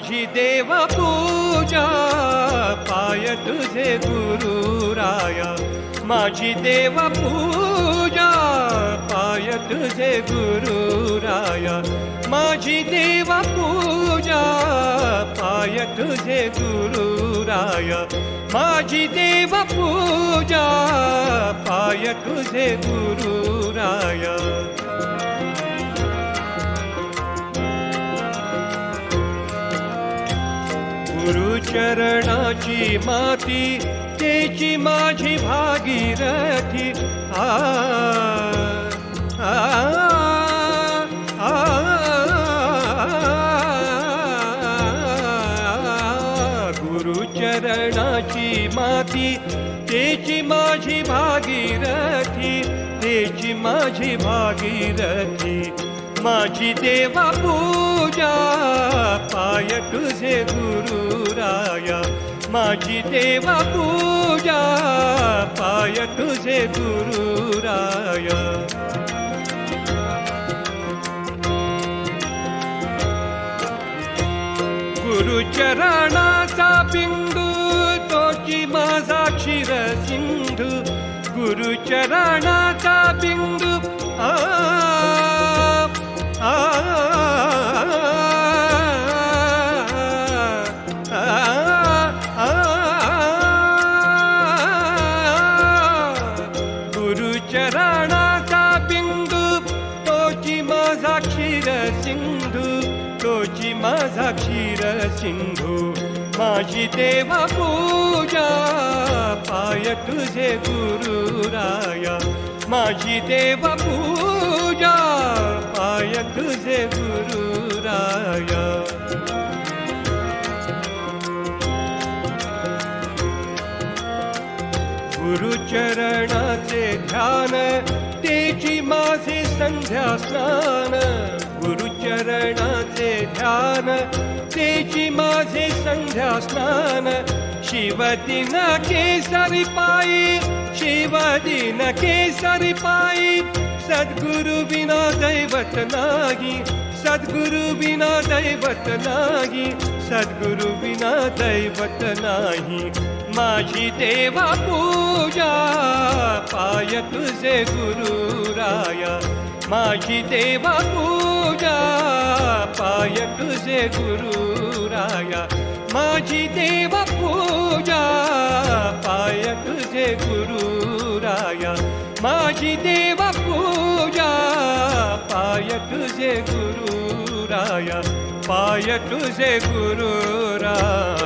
माझी देव पूजा पाय तुझे गुरुराया, माझी देव पूजा पाय तुझे गुरुराया, माझी देव पूजा पाय तुझे गुरुराया, माझी देव पूजा पाय तुझे गुरुराया. गुरुचरणाची माती तेची माझी भागीरथी. आ आ आ गुरुचरणाची माती तेची माझी भागीरथी, तेची माझी भागीरथी. माझी देवा पूजा पाय तुझे गुरुराया, माझी देवा पूजा पाय तुझे गुरुराया. गुरुचरणाचा बिंदू तोची माझा क्षीर सिंधू, गुरुचरणाचा बिंदू. आ आ गुरुचरणाचा बिंदू तोची माझा क्षीर सिंधू, तोची माझा क्षीर सिंधू. माझी देवा पूजा पाय तुझे गुरुराया, माझी देवा पूजा पाय तुझे गुरुराया. गुरुचरणाचे ध्यान तेची माझे संध्या स्नान, गुरुचरणाचे ध्यान तेची माझे संध्या स्नान. शिवदिन केसरी पायी, शिवदिन केसरी पायी, सद्गुरु विना दैवत नाही, सद्गुरु विना दैवत नाही, सद्गुरु विना दैवत नाही. माझी देवा पूजा पाय तुझे गुरुराया, माझी देवा पूजा पाय तुझे गुरुराया, माझी देवा पूजा पाय तुझे गुरुराया, माझी देवा पूजा पाय तुझे गुरुराया, पाय तुझे गुरुराया.